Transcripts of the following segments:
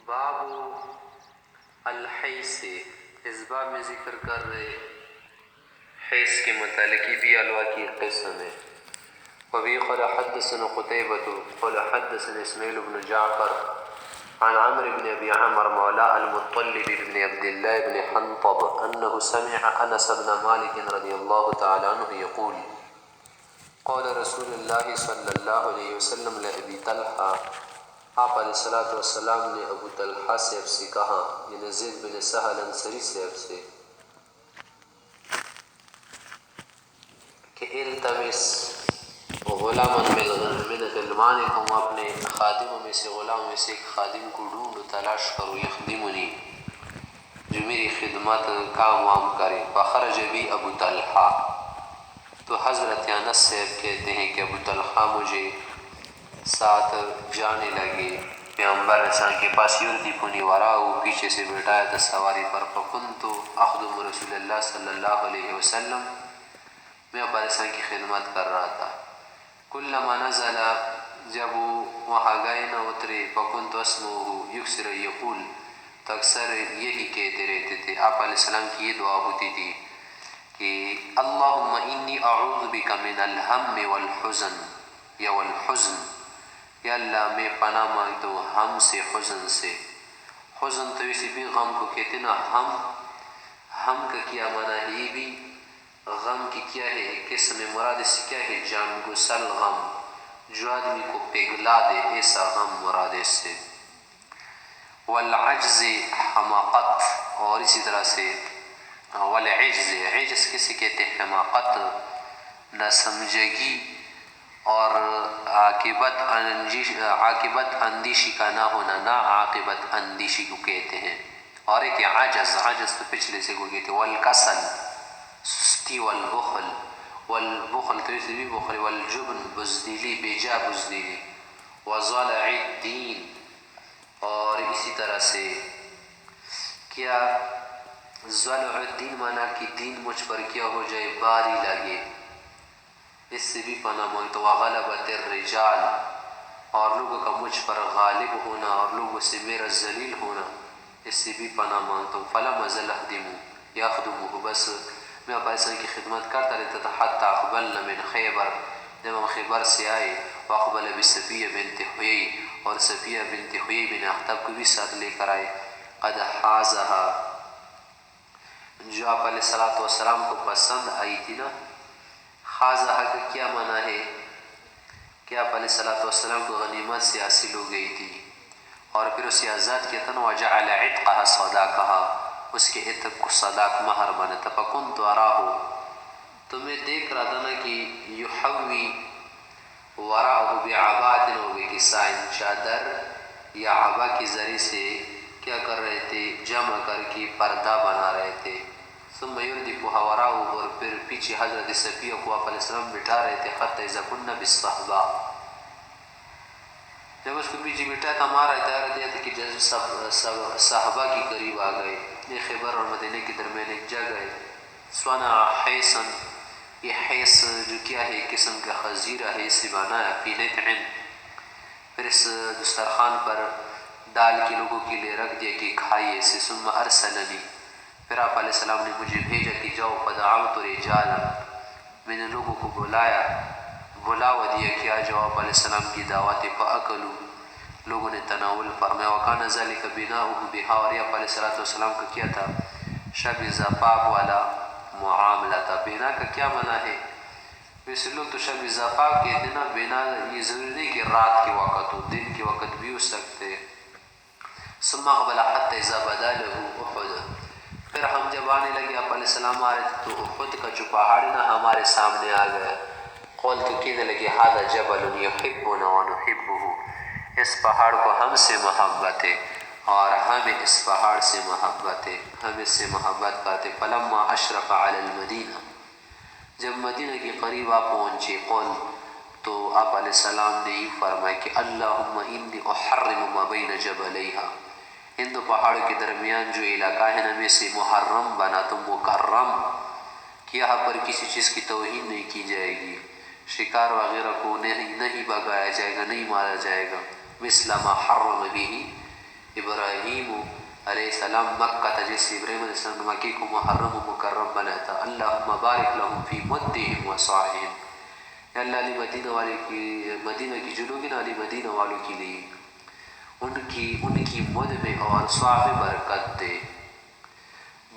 باب الحیض سے اس باب میں ذکر کر رہے حیض کے متعلق بھی علوہ کی قسم ہے۔ وبه قال حدثنا قتيبة قال حدثنا اسماعيل بن جعفر عن عمرو بن ابي عمرو مولى المطلب بن عبد الله بن حنطب انه سمع انس بن مالك رضي الله تعالى عنه يقول قال رسول الله صلی اللہ علیہ وسلم لأبی طلحہ، آپ علیہ الصلوۃ والسلام نے ابو طلحہ صاحب سے کہا، یعنی زید بن سہل انصاری صاحب سے، کہ التمس غلاما من غلمانکم، اپنے خادموں میں سے غلاموں میں سے ایک خادم کو ڈھونڈو، تلاش کرو، یخدمنی، جو میری خدمت کام وام کرے۔ فخرج بی ابو طلحہ، تو حضرت انس صاحب کہتے ہیں کہ ابو طلحہ مجھے ساتھ جانے لگے پیغمبر انسان کے پاس، یردفنی وراءہ، پیچھے سے بٹھایا تھا سواری پر، فکنت اخدم رسول اللہ صلی اللہ علیہ وسلم، میں ابو انسان کی خدمت کر رہا تھا۔ کلما نزل، جب وہ وہاں گئے نہ اترے، فکنت اسمعہ یکثر یقول، تو اکثر یہی کہتے رہتے تھے۔ آپ علیہ السلام کی یہ دعا ہوتی تھی کہ اللہم انی اعوذ بک من الہم والحزن یا والحزن، یا اللہ میں پناہ مانگتا ہوں ہم سے، حزن سے۔ حزن تو اسی بھی غم کو کہتے نا، ہم کا کیا معنی ہے، یہ بھی غم کی کیا ہے قسم مراد اس سے کیا ہے، جان گسل غم، جو آدمی کو پگھلا دے، ایسا غم مراد اس سے۔ والعجز حماقت، اور اسی طرح سے والعجز، عجز کسی کہتے ہیں، حماقت نہ سمجھگی اور عاقبت اندیشی کا نہ ہونا، نہ عاقبت اندیشی کو کہتے ہیں۔ اور ایک عجز، عجز تو پچھلے سے کو کہتے ہیں۔ والکسل سستی، والبخل تو اسے بھی بخل، والجبن بزدلی، بے جا بزدلی، وضلع الدین، اور اسی طرح سے کیا ضلع الدین مانا کہ دین مجھ پر کیا ہو جائے، باری لگے، اس سے بھی پناہ مانگتا ہوں۔ وغلبۃ الرجال، اور لوگوں کا مجھ پر غالب ہونا اور لوگوں سے میرا ذلیل ہونا، اس سے بھی پناہ مانگتا ہوں۔ فلم ازل یخدمہ، بس میں ابو انسان کی خدمت کرتا رہتا تھا، حتی اقبلنا من خیبر، جب ہم خیبر سے آئے، واقبل بصفیہ بنت حیی، اور صفیہ بنت حیی بن اخطب کو بھی ساتھ لے کر آئے، قد حازہا، جو آپ علیہ الصلوۃ والسلام کو پسند آئی تھی نا۔ حازہا کا کیا معنی ہے کہ آپ علیہ الصلوۃ والسلام کو غنیمت سے حاصل ہو گئی تھی، اور پھر اسے آزاد کیا تھا نا، وجعل عتقها صداقها، اس کے عتق کو صداق مہر بنا تھا۔ فکنت اراہ، تو میں دیکھ رہا تھا نا کہ یحوی وراءہ بعباءۃ و بکساء، چادر یا عبا کے ذریعے سے کیا کر رہے تھے، جمع کر کے پردہ بنا رہے تھے۔ ثم یردفها وراءہ، اور پھر پیچھے حضرت صفیہ کو آپ علیہ السلام بٹھا رہے تھے، حتی اذا کن بالصحبہ، جب اس کو پیچھے بٹھا تھا، ہمارا اتارہ دیا تھا کہ جب صحابہ کی قریب آ گئے، یہ خیبر اور مدینہ کے درمیان ایک جگہ ہے، صنع حیسن، یہ حیس جو کیا ہے قسم کا خزیرہ ہے، اس سے بنایا، فی نطع، پھر اس دسترخوان پر ڈال کے لوگوں کے لیے رکھ دیا کہ کھائیے اسے۔ ثم ارسلنی، پھر آپ علیہ السلام نے مجھے بھیجا کہ جاؤ، فدعوت رجالا، میں نے لوگوں کو بلاوا دیا کہ آ جاؤ آپ علیہ السلام کی دعوت، فاکلوا، لوگوں نے تناول فرمایا، وکان ذلک بناؤہ بہا، اور یہ آپ علیہ السلام کا کیا تھا، شب زفاف والا معاملہ تھا۔ بنا کا کیا معنی ہے، ویسے لوگ تو شب زفاف کہتے ہیں نا، بنا یہ ضروری نہیں کہ رات کے وقت ہو، دن کے وقت بھی ہو سکتے۔ ثم اقبل حتی اذا بدا له احد، پھر ہم جب آنے لگے، آپ علیہ السلام آ رہے تھے، تو احد کا جو پہاڑ نا ہمارے سامنے آ گیا۔ قول تو کہنے لگے ھذا جبل یحبنا ونحبہ، اس پہاڑ کو ہم سے محبت ہے اور ہمیں اس پہاڑ سے محبت ہے، ہم اس سے محبت کرتے۔ فلما اشرف علی المدینہ، جب مدینہ کے قریب آپ پہنچے، قول تو آپ علیہ السلام نے یہ فرمایا کہ اللہم انی احرم ما بین جبلیہا، ان دو پہاڑوں کے درمیان جو علاقہ ہے نا، میں سے محرم بنا تو مکرم، کہ یہاں پر کسی چیز کی توہین نہیں کی جائے گی، شکار وغیرہ کو نہیں بگایا جائے گا، نہیں مارا جائے گا، مثل ما حرم بھی ابراہیم علیہ السلام مکہ تھا، جیسے ابراہیم علیہ السلام نے مکے کو محرم و مکرم بنایا تھا. اللہم بارک لہم فی مدہم و صاعہم. یا اللہ علی مدینہ والے کی، مدینہ کی جو لوگ ہیں علی مدینہ والوں کے لیے ان کی مد میں اور صاع میں برکت دے.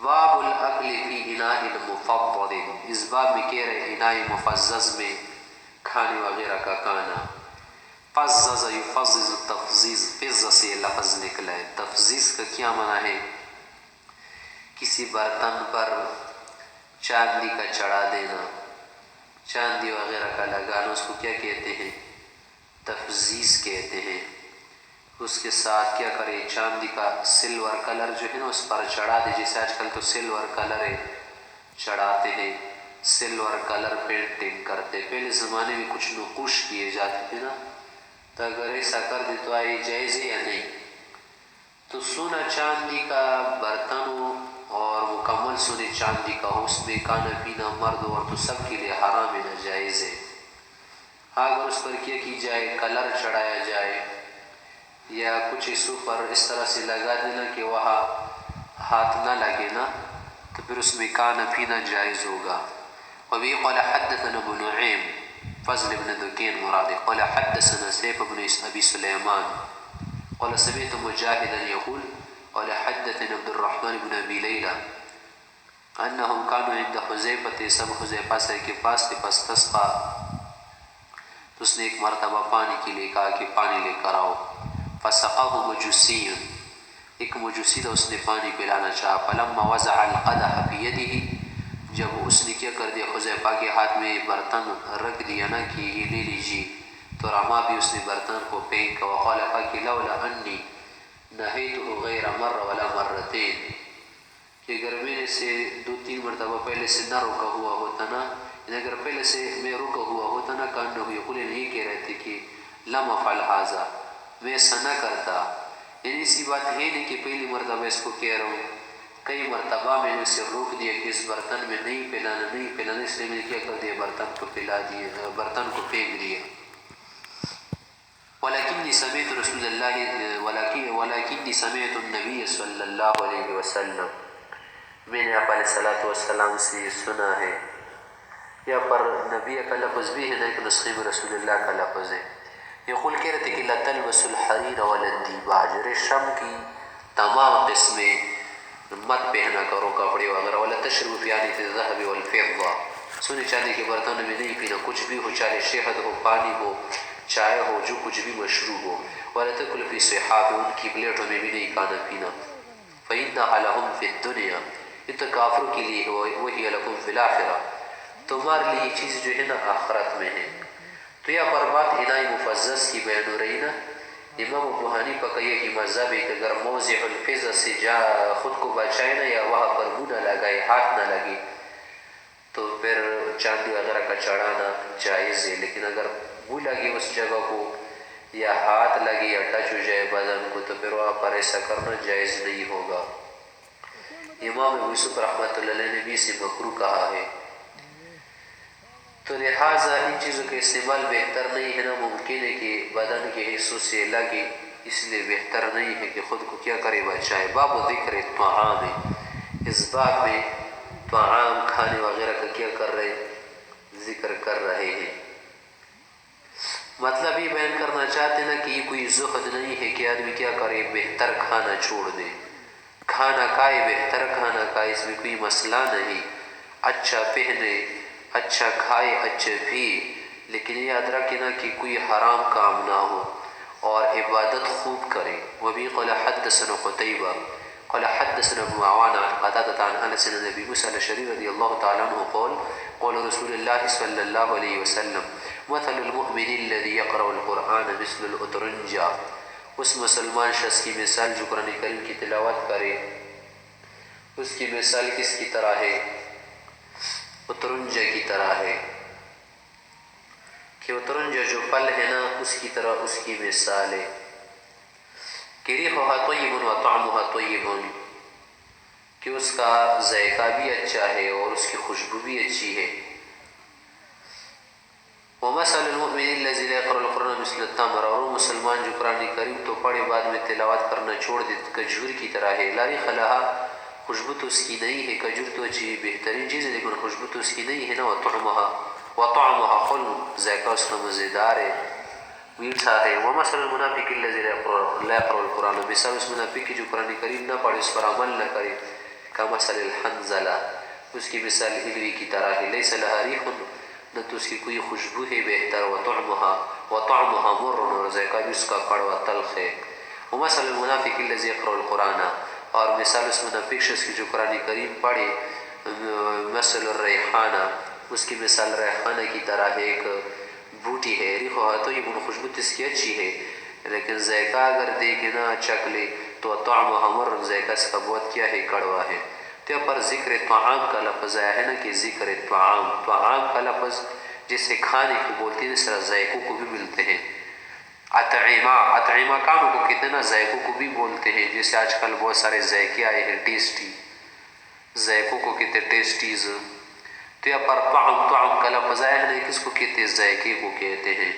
باب الاکل فی اناء مفضل. اس باب میں کہہ رہے اناء مفزز میں کھانے وغیرہ کا کھانا. فزز یفزز تفزیز، فز سے لفظ نکلا ہے. تفزیز کا کیا معنی ہے؟ کسی برتن پر چاندی کا چڑھا دینا، چاندی وغیرہ کا لگانا، اس کو کیا کہتے ہیں؟ تفزیز کہتے ہیں. اس کے ساتھ کیا کرے؟ چاندی کا سلور کلر جو ہے نا اس پر چڑھا دے. جیسے آج کل تو سلور کلر ہے چڑھاتے ہیں، سلور کلر پینٹنگ کرتے. پہلے زمانے میں کچھ نقوش کیے جاتے تھے نا، تو اگر ایسا کر دے تو آئے جائز ہے یا نہیں؟ تو سونا چاندی کا برتن ہو اور مکمل سونے چاندی کا ہو، اس میں کھانا پینا مرد و عورت سب کے لیے حرام ہے، ناجائز ہے. اگر اس پر کیا کی جائے؟ کلر چڑھایا جائے یا کچھ اس پر اس طرح سے لگا دینا کہ وہاں ہاتھ نہ لگے نا، تو پھر اس میں کھانا پینا جائز ہوگا. وبه قال حدثنا ابو نعيم فضل بن دكين مراد قال حدثنا سيف بن ابي سليمان قال سمعت مجاهدا يقول قال حدثنا عبد الرحمن بن ابي ليلى انهم كانوا عند حذيفه، سب حذیفہ سے کے پاس تھے. فاستسقى، تو اس نے ایک مرتبہ پانی کے لیے کہا کہ پانی لے کر آؤ. فسقاه مجوسی، ایک مجوسی تھا، اس نے پانی پلانا چاہا. فلما وضع القدح في يده، جب اس نے کیا کر دیا حذیفہ کے ہاتھ میں برتن رکھ دیا نا کہ یہ لے لیجیے، تو رما بھی اس نے برتن کو پھینکا. وقال کہ لولا انی نہیتہ غیر مرہ ولا مرتین، کہ اگر میں سے 2-3 مرتبہ پہلے سے نہ روکا ہوا ہوتا نا، اگر پہلے سے میں رکا ہوا ہوتا نا، کانہ یقول نہیں کہہ رہے تھے کہ لم افعل ھذا، میں ایسا نہ کرتا. یعنی اسی بات ہے نہیں کہ پہلی مرتبہ اس کو کہہ رہا ہوں، کئی مرتبہ میں نے اسے روک دیا کہ اس برتن میں نہیں پلانا، اس لیے میں نے کیا کر دیا؟ برتن کو پلا دیا، برتن کو پھینک دیا. ولكني سمعت رسول الله ولكني سمعت النبي صلی اللہ علیہ وسلم، میں نے آپ علیہ الصلوۃ والسلام سے سنا ہے. یا پر نبی کا لفظ بھی ہے نا، ایک نسخے میں رسول اللہ کا لفظ ہے. یقول کہہ رہے تھے کہ لا تلبس الحریر ولا الدیباج، ریشم کی تمام قسمیں مت پہنا کرو کپڑے وغیرہ. ولا تشربوا في آنية الذهب والفضة، سونے چاندی کے برتنوں میں نہیں پینا، کچھ بھی ہو، چاہے شہد ہو، پانی ہو، چائے ہو، جو کچھ بھی مشروب ہو. ولا تأكلوا في صحاف، ان کی پلیٹوں میں بھی نہیں کھانا پینا. فإنها لهم في الدنيا، یہ تو کافروں کے لیے وہی لكم في الآخرة، تمہارے لیے یہ چیز جو ہے نا آخرت میں ہے. تو یہ پر بات اناء مفزز کی بیان ہو رہی نا. امام ابو حنیفہ کا یہ مذہب ہے کہ اگر موضع الفز سے جا خود کو بچائے نا، یا وہاں پر منہ نہ لگائے، ہاتھ نہ لگے، تو پھر چاندی وغیرہ کا چڑھانا جائز ہے. لیکن اگر منہ لگے اس جگہ کو، یا ہاتھ لگے یا ٹچ ہو جائے بدن کو، تو پھر وہاں پر ایسا کرنا جائز نہیں ہوگا. امام ابو یوسف رحمۃ اللہ علیہ نے بھی اسے مکروہ کہا ہے. تو لہٰذا ان چیزوں کا استعمال بہتر نہیں ہے نا. ممکن ہے کہ بدن کے حصوں سے لگے، اس لیے بہتر نہیں ہے کہ خود کو کیا کرے؟ بچائے. باب ذکر الطعام، اس باب میں طعام کھانے وغیرہ کا کیا کر رہے؟ ذکر کر رہے ہیں. مطلب یہ بیان کرنا چاہتے نا کہ یہ کوئی زہد نہیں ہے کہ آدمی کیا کرے؟ بہتر کھانا چھوڑ دے. کھانا کھائے، بہتر کھانا کھائے، اس میں کوئی مسئلہ نہیں. اچھا پہنے، اچھا کھائے، اچھا بھی، لیکن یاد رکھے نا کہ کوئی حرام کام نہ ہو اور عبادت خوب کرے. وبه قال حدثنا قتيبة قال حدثنا ابن عوانة عن قتادة عن انس بن ابي موسى الاشعري رضي الله تعالى عنه قال قال رسول الله صلى الله عليه وسلم مثل المؤمن الذي يقرأ القرآن مثل الأترنجة، اس مسلمان شخص کی مثال جو قرآن کریم کی تلاوت کرے، اس کی مثال کس کی طرح ہے؟ اترنجہ کی طرح ہے. کہ اترنجہ جو پھل ہے نا، اس کی طرح اس کی مثال ہے. کہ ریحها طیب و طعمها طیب، کہ اس کا ذائقہ بھی اچھا ہے اور اس کی خوشبو بھی اچھی ہے. ومثل المؤمن الذي لا يقرأ القرآن مثل التمر، اور وہ مسلمان جو قرآن کریم تو پڑھے بعد میں تلاوت کرنا چھوڑ دے کھجور کی طرح ہے. لا ریح لها، خوشبو تو اس کی نہیں ہے. کھجور تو اچھی بہترین چیز ہے لیکن خوشبو تو اس کی نہیں ہے نا. وطعمها حلو، ذائقہ اس کا مزیدار ہے، میٹھا ہے. ومثل المنافق الذي لا يقرأ القرآن، مثال اس منافق کی جو قرآن کریم نہ پڑھے اس پر عمل نہ کرے. کمثل الحنظلہ، اس کی مثال ہلوی کی طرح ہے. لیس لها ریح، نہ تو اس کی کوئی خوشبو ہے بہتر. وطعمها مر، اور ذائقہ بھی اس کا کڑوا تلخ ہے. ومثل المنافق الذي يقرأ القرآن، اور مثال اس منافق شخص کی جو قرآن کریم پڑھے. مثل الریحانہ، اس کی مثال ریحانہ کی طرح ہے، ایک بوٹی ہے. ریحها طیب، خوشبو اس کی اچھی ہے لیکن ذائقہ اگر دیکھے نا چکھ لے تو طعمها مر، ذائقہ اس کا بہت کیا ہے، کڑوا ہے. تو یہاں پر ذکر طعام کا لفظ آیا ہے نا کہ ذکر طعام کا لفظ جسے کھانے کو بولتے ہیں، اس طرح ذائقوں کو بھی ملتے ہیں. اطعمہ کانوں کو کہتے ہیں نا، ذائقوں کو بھی بولتے ہیں. جیسے آج کل بہت سارے ذائقے آئے ہیں، ٹیسٹی، ذائقوں کو کہتے ہیں ٹیسٹیز. تو یہاں پر طعام کا لفظ آیا ہے نا، کس کو کہتے ہیں، ذائقے کو کہتے ہیں.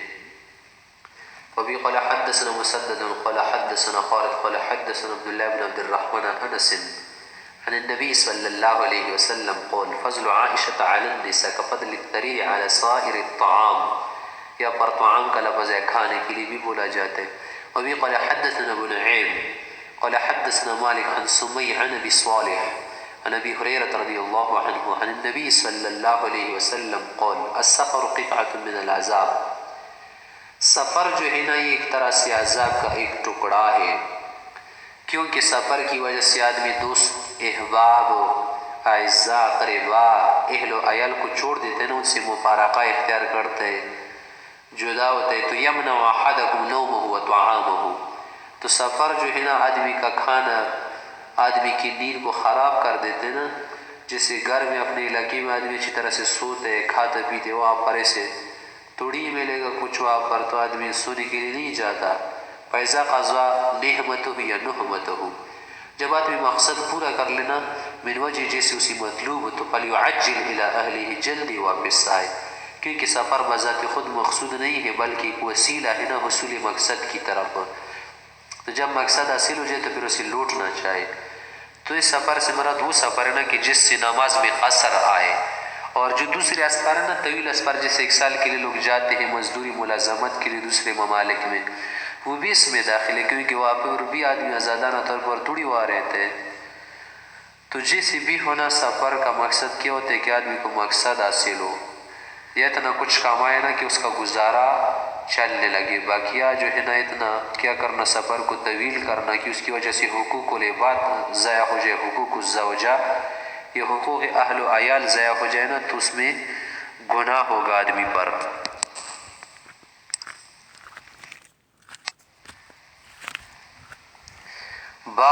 وبه قال حدثنا مسدد قال حدثنا خالد قال حدثنا عبد الله بن عبد الرحمن عن انس عن النبي صلى الله عليه وسلم قال فضل عائشة على النساء كفضل الثري على سائر الطعام. یا پر طعام کا لفظ ہے، کھانے کے لیے بھی بولا جاتا ہے. وبه قال حدثنا ابو نعيم قال حدثنا مالك عن سمي عن ابي صالح عن ابي هريرة رضي الله عنه عن النبي صلى الله عليه وسلم قال السفر قطعة من العذاب. سفر جو ہے نا یہ ایک طرح سے عذاب کا ایک ٹکڑا ہے، کیونکہ سفر کی وجہ سے آدمی دوست، احباب، اعزاء، قریبا، اہل و عیال کو چھوڑ دیتے ہیں نا، ان سے مفارقہ اختیار کرتے ہیں، جدا ہوتے ہیں. تو یمنع احدکم نومہ و طعامہ، تو سفر جو ہے نا آدمی کا کھانا، آدمی کی نیند کو خراب کر دیتے ہیں نا. جیسے گھر میں اپنے علاقے میں آدمی اچھی طرح سے سوتے ہیں، کھاتے پیتے، وہاں پر ایسے تھوڑی ملے گا کچھ وہاں پر تو آدمی سونے کے لیے نہیں جاتا. فَإِذَا قَضَىٰ نِعْمَتَهُ یا نُحْمَتَهُ، جب آدمی مقصد پورا کر لینا من وجہ جیسے اسی مطلوب تو فَلْيُعَجِّلْ إِلَىٰ أَهْلِهِ، جلدی واپس آئے. کیونکہ سفر بذات خود مقصود نہیں ہے بلکہ ایک وسیلہ ہے نا حصول مقصد کی طرف. تو جب مقصد حاصل ہو جائے تو پھر اسے لوٹنا چاہے. تو اس سفر سے مراد وہ سفر ہے نا کہ جس سے نماز میں قصر آئے. اور جو دوسرے اسفار ہیں نا، طویل اسفار، جیسے ایک سال کے لیے لوگ جاتے ہیں مزدوری ملازمت کے لیے دوسرے ممالک میں، وہ بھی اس میں داخل ہے کیونکہ وہاں پر بھی آدمی آزادانہ طور پر تھوڑی وہاں رہتے ہیں. تو جیسے بھی ہونا سفر کا مقصد کیا ہوتا ہے کہ آدمی کو مقصد حاصل ہو، یا اتنا کچھ کمائے نا کہ اس کا گزارا چلنے لگے. باقی جو ہے نا اتنا کیا کرنا، سفر کو طویل کرنا کہ اس کی وجہ سے حقوق العباد ضائع ہو جائے، حقوق الزوجہ، یہ حقوق اہل و عیال ضائع ہو جائے نا تو اس میں گناہ ہوگا آدمی پر.